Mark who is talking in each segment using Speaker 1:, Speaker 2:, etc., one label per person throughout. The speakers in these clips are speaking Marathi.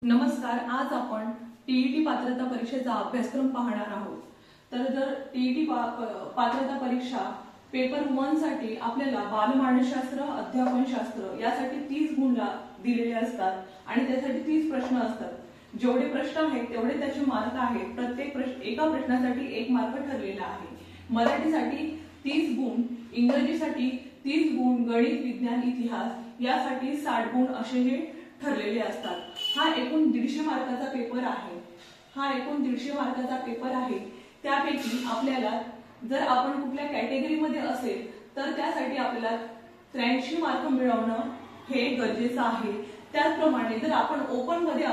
Speaker 1: नमस्कार, आज आपण टीईटी पात्रता परीक्षेचा अभ्यासक्रम पाहणार आहोत। तर जर टीईटी पात्रता परीक्षा पेपर 1 साठी आपल्याला बालमानसशास्त्र, अध्यापनशास्त्र यासाठी 30 गुण दिलेले असतात आणि त्यासाठी 30 प्रश्न असतात। जेवढे प्रश्न आहेत तेवढे त्याचे मार्क आहेत। प्रत्येक एका प्रश्नासाठी 1 मार्क ठरलेला आहे। मराठीसाठी 30 गुण, इंग्रजीसाठी 30 गुण, गणित, विज्ञान, इतिहास यासाठी 60 गुण असे हे ठरलेले असतात। हा एकूण 150 मार्काचा पेपर आहे। त्यापैकी आपल्याला जर आपण कुठल्या कॅटेगरीमध्ये असेल तर त्यासाठी आपल्याला 83 मार्क मिळवणं हे गरजेचं आहे। त्याचप्रमाणे जर आपण ओपन मध्ये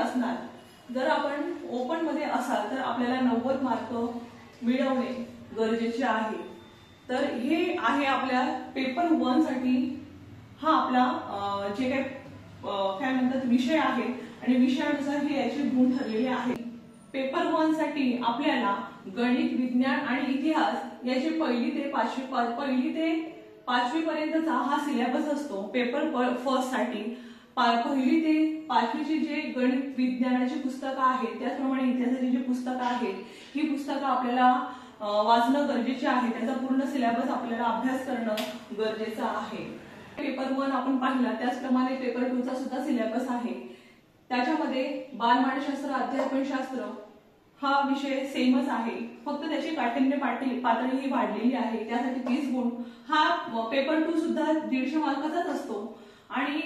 Speaker 1: असाल तर आपल्याला 90 मार्क मिळवणे गरजेचे आहे। तर हे आहे आपल्या पेपर 1 साठी हा आपला जे काय म्हणतात विषय आहे आणि विषयानुसार हे याचे गुण ठरलेले आहेत। पेपर 1 साठी आपल्याला गणित, विज्ञान आणि इतिहास याचे पहिली ते पाचवी पर्यंतचा हा सिलेबस असतो। पेपर फर्स्ट साठी पहिली ते पाचवीची जे गणित विज्ञानाची पुस्तकं आहेत त्याचप्रमाणे इतिहासाची जी पुस्तकं आहेत ही पुस्तकं आपल्याला वाचणं गरजेचे आहे। त्याचा पूर्ण सिलेबस आपल्याला अभ्यास करणं गरजेचं आहे। पेपर 1 आपण पाहिला त्याचप्रमाणे पेपर 2 चा सुद्धा सिलेबस आहे। त्याच्यामध्ये बालमानसशास्त्र, अध्यापनशास्त्र हा विषय सेमच आहे, फक्त त्याची काठिण्य पातळी ही वाढलेली आहे। त्यासाठी 30 गुण। हा पेपर 2 सुद्धा 150 मार्काचाच असतो आणि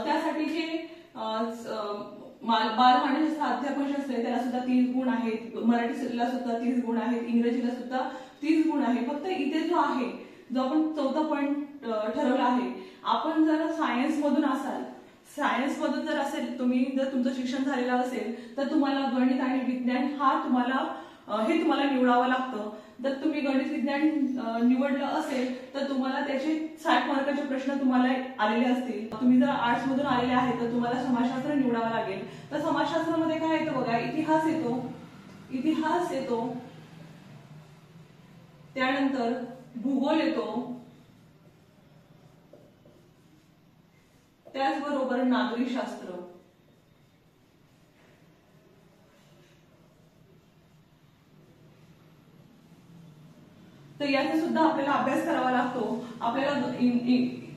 Speaker 1: त्यासाठी जे बालमानसशास्त्र, अध्यापनशास्त्र त्याला सुद्धा 30 गुण आहेत, मराठीला सुद्धा 30 गुण आहेत, इंग्रजीला सुद्धा 30 गुण आहे। फक्त इथे जो आपण 4था पॉइंट ठरवला आहे, आपण जर सायन्स मधून जर असेल, जर तुमचं शिक्षण झालेलं असेल तर तुम्हाला गणित आणि विज्ञान हे तुम्हाला निवडावं लागतं। जर तुम्ही गणित विज्ञान निवडलं असेल तर तुम्हाला त्याचे 60 मार्काचे प्रश्न तुम्हाला आलेले असतील। तुम्ही जर आर्ट्स मधून आलेले आहेत तर तुम्हाला समाजशास्त्र निवडावं लागेल। तर समाजशास्त्रामध्ये काय येतं बघा, इतिहास येतो, त्यानंतर भूगोल येतो, त्याचबरोबर नागरी शास्त्र, तर याचा सुद्धा आपल्याला अभ्यास करावा लागतो। आपल्याला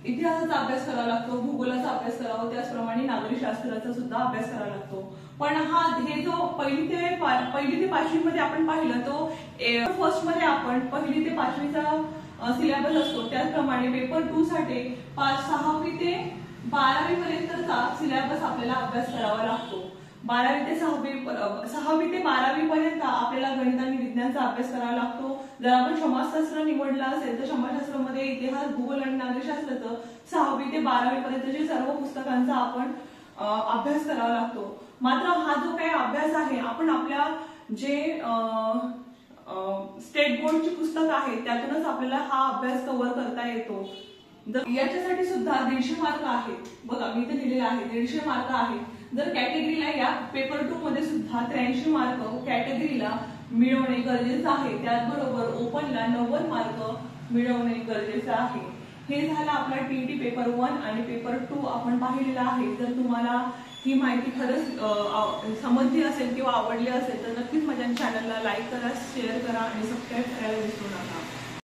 Speaker 1: इतिहासाचा अभ्यास करावा लागतो, भूगोलाचा अभ्यास करावा, त्याचप्रमाणे नागरी शास्त्राचा सुद्धा अभ्यास करावा लागतो। पण हे जो पहिली ते 5वी मध्ये आपण पाहिलं तो फर्स्ट मध्ये आपण पहिली ते 5वीचा सिलेबस असतो। त्याचप्रमाणे पेपर 2 साठी 6वी ते 12वी पर्यंतचा सिलेबस आपल्याला अभ्यास करावा लागतो। 6वी ते 12वी पर्यंत आपल्याला गणित आणि विज्ञानाचा अभ्यास करावा लागतो। जर आपण समाजशास्त्र निवडलं असेल तर समाजशास्त्रामध्ये इतिहास, भूगोल आणि नागरिकशास्त्राचं 6वी ते 12वी पर्यंतचे सर्व पुस्तकांचा आपण अभ्यास करावा लागतो। मात्र हा जो काही अभ्यास आहे आपण आपल्या जे स्टेट बोर्डची पुस्तक आहे त्यातूनच आपल्याला हा अभ्यास कव्हर करता येतो। याच्यासाठी सुद्धा 150 मार्क आहेत। बघा मी इथे लिहिलेलं आहे 150 मार्क आहेत। जर कॅटेगरीला या पेपर 2 मध्ये सुद्धा 83 मार्क कॅटेगरीला मिळवणे गरजेचं आहे। त्याचबरोबर ओपनला 90 मार्क मिळवणे गरजेचं आहे। हे झालं आपला टीईटी पेपर 1 आणि पेपर 2 आपण पाहिलेला आहे। जर तुम्हाला ही माहिती खरंच समजली असेल किंवा आवडली असेल तर नक्कीच माझ्या चॅनलला लाईक करा, शेअर करा आणि सबस्क्राईब करायला विसरू नका।